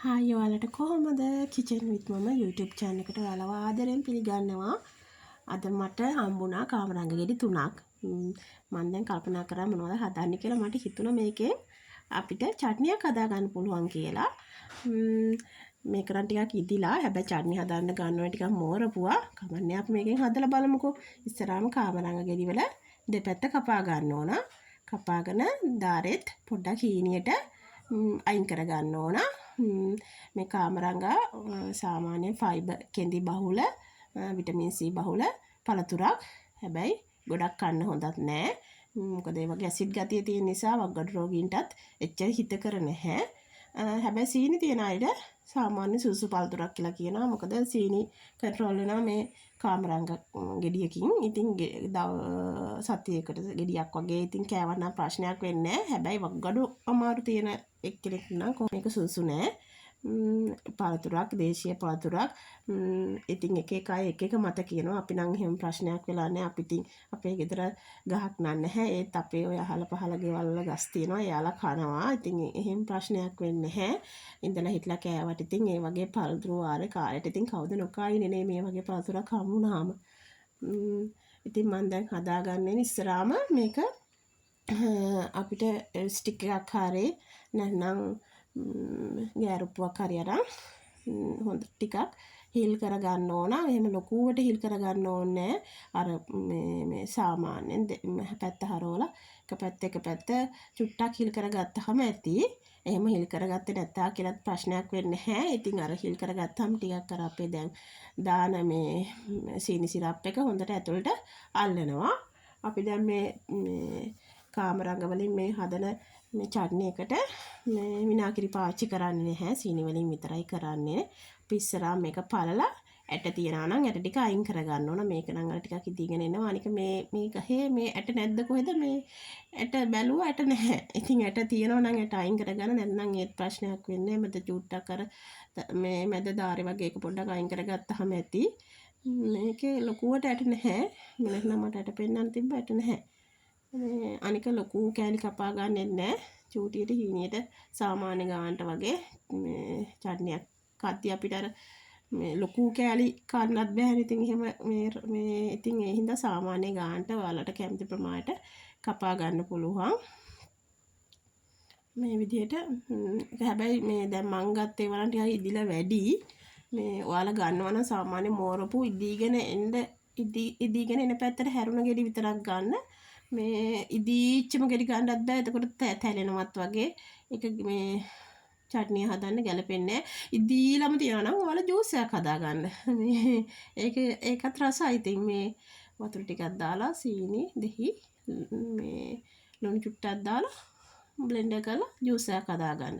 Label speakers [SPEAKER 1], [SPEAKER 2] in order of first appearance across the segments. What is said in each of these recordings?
[SPEAKER 1] Hi ඔයාලට කොහොමද kitchen විත් මම YouTube channel එකට ඔයාලව ආදරෙන් පිළිගන්නවා. අද මට හම්බුණා කාමරංග ගෙඩි 3ක්. මම දැන් කල්පනා කරා මොනවද හදන්න කියලා මට හිතුණා මේකෙන් අපිට චට්නියක් හදා ගන්න පුළුවන් කියලා. මේක නම් ටිකක් ඉදිලා හැබැයි චට්නි හදන්න ගන්නවා ටිකක් මෝරපුවා. කමන්නේ අපි මේකෙන් හදලා බලමුකෝ. ඉස්සරහම කාමරංග ගෙඩි වල දෙපැත්ත කපා ගන්න ඕන. කපාගෙන දාරෙත් පොඩ්ඩක් හීනියට අයින් කර ගන්න ඕන. මේ කාමරංගා සාමාන්‍යයෙන් ෆයිබර් කෙඳි බහුල විටමින් C බහුල පළතුරක්. හැබැයි ගොඩක් කන්න හොඳත් නෑ. මොකද ඒ වගේ ඇසිඩ් ගතිය තියෙන නිසා වක්ගඩු රෝගීන්ටත් එච්චර හිතකර නැහැ. හැබැයි සීනි තියන අයට සාමාන්‍ය සුසු පළතුරක් කියලා කියනවා. මොකද සීනි කන්ට්‍රෝල් වෙනවා මේ කාමරංග ගෙඩියකින්. ඉතින් සතියකට ගෙඩියක් වගේ ඉතින් කෑවත් නම් ප්‍රශ්නයක් වෙන්නේ නැහැ. හැබැයි වක්ගඩු අමාරු තියෙන එක්කෙනෙක් නම් මේක සුසු නෑ. පළතුරක් දේශීය පළතුරක්. ඉතින් එක එක අය එක එක මත කියනවා. අපි නම් එහෙම ප්‍රශ්නයක් වෙලා නැහැ. අපි ඉතින් අපේ ගෙදර ගහක් නැහැ. ඒත් අපේ ඔය අහල පහල ගෙවල් වල ගස් තියෙනවා. එයාලා කනවා. ඉතින් එහෙම ප්‍රශ්නයක් වෙන්නේ නැහැ. ඉඳලා හිටලා කෑවට ඉතින් ඒ වගේ පළතුරු වාරේ කාලෙට ඉතින් කවුද නොකා ඉන්නේ මේ වගේ පළතුරක් හම්බුනාම. ඉතින් මම දැන් හදාගන්නේ ඉස්සරහම මේක අපිට ස්ටික් එකක් හරේ නැත්නම් ගෑරුප්පුවක් හරි අරන් හොඳ ටිකක් හිල් කරගන්න ඕන. එහෙම ලොකුවට හිල් කරගන්න ඕනේ. අර මේ සාමාන්‍යයෙන් පැත්ත හරවලා එක පැත්ත චුට්ටක් හිල් කරගත්තාම ඇති. එහෙම හිල් කරගත්තේ නැත්තා කියලාත් ප්‍රශ්නයක් වෙන්නේ නැහැ. ඉතින් අර හිල් කරගත්තාම ටිකක් අර අපේ දැන් දාන මේ සීනි සිරප් එක හොඳට ඇතුළට අල්ලනවා. අපි දැන් මේ කාමරංග වලින් මේ හදන මේ චට්නි එකට මේ විනාගිරි පාවිච්චි කරන්නේ නැහැ. සීනි වලින් විතරයි කරන්නේ. අපි ඉස්සරහා මේක පළලා ඇට තියනවා නම් ඇට ටික අයින් කරගන්න ඕන. මේක නම් අර ටිකක් ඉදීගෙන එනවා. අනික මේ ගහේ මේ ඇට නැද්ද කොහෙද මේ ඇට බැලුවා ඇට නැහැ. ඉතින් ඇට තියනවා නම් ඇට අයින් කරගන්න. නැත්නම් ඒත් ප්‍රශ්නයක් වෙන්නේ. මැද චුට්ටක් අර මේ මැද දාරේ වගේ එක පොඩ්ඩක් අයින් කරගත්තාම ඇති. මේකේ ලොකුවට ඇට නැහැ. මෙන්න මට ඇට පෙන්නන්න තිබ්බ ඇට නැහැ. අනික ලොකු කෑලි කපා ගන්නෙත් නෑ. චූටියට හීනියට සාමාන්‍ය ගානට වගේ මේ චට්නියක් කද්දි අපිට අර මේ ලොකු කෑලි කන්නත් බෑ. ඉතින් එහෙම මේ ඉතින් ඒ හින්දා සාමාන්‍ය ගානට ඔයාලට කැමති ප්‍රමාණයට කපා ගන්න පුළුවන්. මේ විදිහට හැබැයි මේ දැන් මං ගත්තේ වලන් ටිකක් ඉදිලා වැඩි. මේ ඔයාලා ගන්නවා නම් සාමාන්‍ය මෝරපු ඉදීගෙන එන පැත්තට හැරුණ ගෙඩි විතරක් ගන්න. මේ ඉදීච්චම ගෙඩි ගන්නත් බෑ. එතකොට තැලෙනවත් වගේ ඒක මේ චට්නිය හදන්න ගැලපෙන්නේ නැහැ. ඉදීලම තියනවා නම් ඔයාලා ජූස් එකක් හදා ගන්න. මේ ඒකත් රසයි. ඉතින් මේ වතුර ටිකක් දාලා සීනි දෙහි මේ ලුණු චුට්ටක් දාලා බ්ලෙන්ඩර් කරලා ජූස් එකක් හදා ගන්න.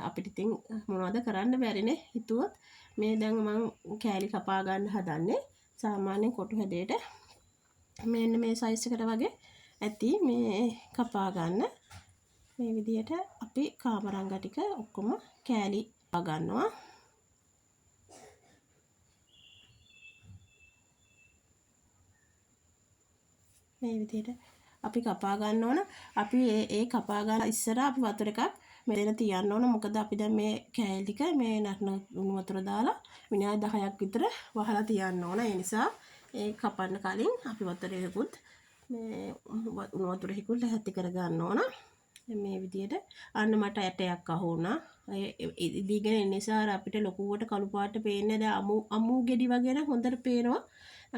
[SPEAKER 1] අපිට ඉතින් මොනවද කරන්න බැරිනේ හිතුවොත් මේ දැන් මම කෑලි කපා ගන්න හදන්නේ. සාමාන්‍යයෙන් කොටු හැදේට මෙන්න මේ සයිස් එකට වගේ ඇති මේ කපා ගන්න. මේ විදිහට අපි කාමරංග ටික ඔක්කොම කෑලි කපා ගන්නවා. මේ විදිහට අපි කපා ගන්න ඕන. අපි ඒ කපා ගන්න ඉස්සර අපි වතුර එකක් මෙතන තියන්න ඕන. මොකද අපි දැන් මේ කෑලි ටික මේ නටන උණු වතුර දාලා විනාඩි 10ක් විතර වහලා තියන්න ඕන. ඒ නිසා ඒ කපන්න කලින් අපි වතුරේකුත් මේ උණු වතුරේකුත් ලැහැත්ති කර ගන්න ඕන. මේ විදිහට අන්න මට ඇටයක් අහු වුණා. ඉදීගෙන එන නිසා අපිට ලොකුවට කළු පාට පේන්නේ. දැන් අමු ගෙඩි වගේ නම් හොඳට පේනවා.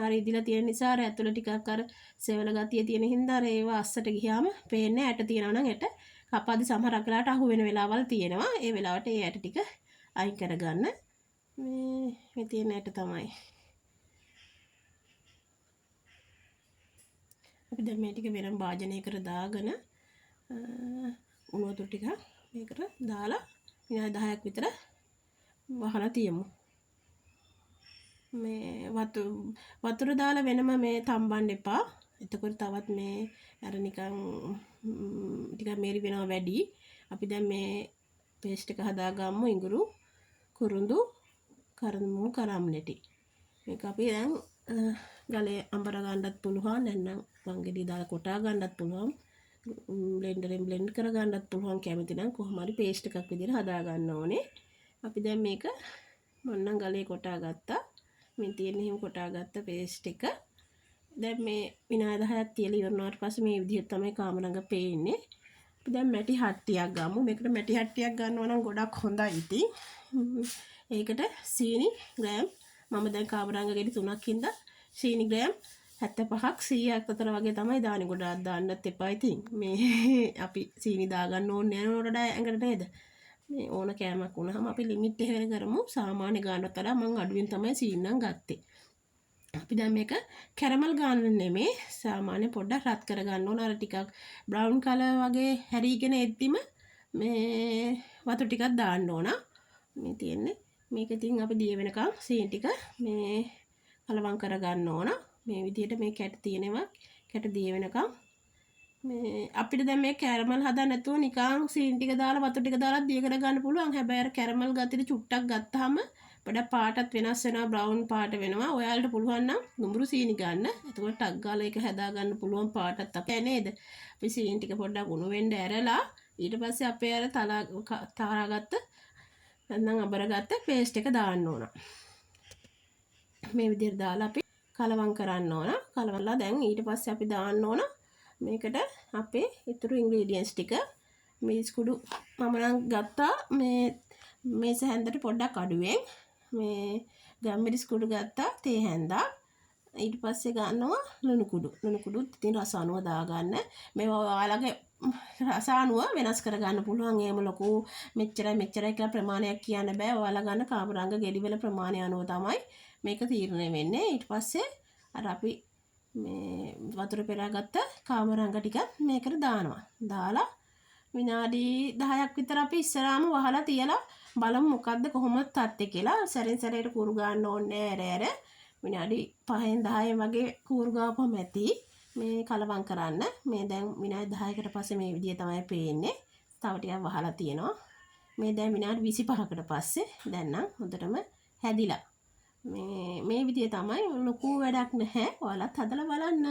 [SPEAKER 1] අර ඉදිලා තියෙන නිසා අර ඇතුළ ටිකක් අර සෙවල ගතිය තියෙන හින්දා අර ඒව අස්සට ගියාම පේන්නේ ඇට තියෙනවා නම් ඇට කපාදි සමහරක් වෙලාවට අහු වෙන වෙලාවල් තියෙනවා. ඒ වෙලාවට ඒ ඇට ටික අයින් කරගන්න. මේ තියෙන ඇට තමයි. අපි දැන් මේ ටික වෙනම භාජනයකට දාගෙන උණු වතුර ටික මේකට දාලා විනාඩි 10ක් විතර වහලා තියමු. මේ වතුර දාලා වෙනම මේ තම්බන්න එපා. එතකොට තවත් මේ අර නිකන් ටිකක් මේරි වෙනවා වැඩි. අපි දැන් මේ පේස්ට් එක හදාගමු. ඉඟුරු කුරුඳු කරමු කරම්ලෙටි. මේක අපි දැන් ගලේ අඹර ගන්නත් පුළුවන්. නැත්නම් වංගෙඩි දාලා කොටා ගන්නත් පුළුවන්. බ්ලෙන්ඩරෙන් බ්ලෙන්ඩ් කර ගන්නත් පුළුවන්. කැමති නම් කොහොම හරි පේස්ට් එකක් විදිහට හදා ගන්න ඕනේ. අපි දැන් මේක මොන්නම් ගලේ කොටා ගත්තා. මේ තියෙන හිම කොටා ගත්ත පේස්ට් එක. දැන් මේ විනාඩි 10ක් තියලා ඉවරනාට පස්සේ මේ විදිහට තමයි කාමරංග පේන්නේ. අපි දැන් මැටි හට්ටියක් ගමු. මේකට මැටි හට්ටියක් ගන්නවා නම් ගොඩක් හොඳයි ඉතින්. ඒකට සීනි ග්‍රෑම් මම දැන් කාමරංග ගෙඩි 3ක් හින්දා සීනි ග්‍රෑම් 75ක් 100ක් අතර වගේ තමයි දාන්නේ. ගොඩක් දාන්නත් එපා ඉතින්. මේ අපි සීනි දාගන්න ඕනේ නෑ නෝරට ඇඟට නේද? මේ ඕන කෑමක් වුණාම අපි ලිමිට් එක වෙන කරමු. සාමාන්‍ය ගානට වඩා මම අඩුවෙන් තමයි සීනි ගත්තේ. අපි දැන් මේක කැරමල් ගන්න නෙමේ සාමාන්‍ය පොඩ්ඩක් රත් කර ගන්න ඕන. අර ටිකක් බ්‍රවුන් කලර් වගේ හැරීගෙන එද්දිම මේ වතුර ටිකක් දාන්න ඕන. මේ තියෙන්නේ මේක ඉතින් අපි දිය වෙනකම් සීනි ටික මේ කලවම් කර ගන්න ඕන. මේ විදිහට මේ කැට තියෙනවා. කැට දිය වෙනකම් මේ අපිට දැන් මේ කැරමල් හදන්න නැතුව නිකන් සීනි ටික දාලා වතුර ටික දාලා දිය කර ගන්න පුළුවන්. හැබැයි අර කැරමල් ගතිය චුට්ටක් ගත්තාම පොඩක් පාටත් වෙනස් වෙනවා. බ්‍රවුන් පාට වෙනවා. ඔයාලට පුළුවන් නම් දුඹුරු සීනි ගන්න. එතකොට ටක් ගාලා ඒක හදා ගන්න පුළුවන් පාටත් අපේ නේද? අපි සීනි ටික පොඩ්ඩක් උණු වෙන්න ඇරලා ඊට පස්සේ අපේ අර තාරාගත්ත නැත්නම් අබරගත්ත පේස්ට් එක දාන්න ඕන. මේ විදිහට දාලා අපි කලවම් කරන්න ඕන. කලවම්ලා දැන් ඊට පස්සේ අපි දාන්න ඕන මේකට අපේ ඉතුරු ඉන්ග්‍රීඩියන්ට්ස් ටික. මිරිස් කුඩු මම නම් ගත්තා මේ මේස හැන්දට පොඩ්ඩක් අඩුවෙන්. මේ ගම්මිරිස් කුඩු ගත්තා තේ හැන්දා. ඊට පස්සේ ගන්නවා ලුණු කුඩු. ලුණු කුඩුත් ඉතින් රස අනුව දාගන්න. මේවා ඔයාලගේ රස අනුව වෙනස් කරගන්න පුළුවන්. එහෙම ලොකු මෙච්චරයි කියලා ප්‍රමාණයක් කියන්න බෑ. ඔයාලා ගන්න කාමරංග ගෙඩි වල ප්‍රමාණය අනුව තමයි මේක තීරණය වෙන්නේ. ඊට පස්සේ අර අපි මේ වතුර පෙරාගත්ත කාමරංග ටික මේකට දානවා. දාලා විනාඩි 10ක් විතර අපි ඉස්සරහාම වහලා තියලා බලමු මොකද්ද කොහොමද තත්ත්වය කියලා. සැරෙන් සැරේට කූරු ගන්න ඕනේ ඇර විනාඩි 5න් 10න් වගේ කූරු ගාපුවම ඇති මේ කලවම් කරන්න. මේ දැන් විනාඩි 10කට පස්සේ මේ විදිය තමයි පේන්නේ. තව ටිකක් වහලා තියෙනවා. මේ දැන් විනාඩි 25කට පස්සේ දැන් නම් හොඳටම හැදිලා. මේ විදිය තමයි ලොකු වැඩක් නැහැ. ඔයාලත් හදලා බලන්න.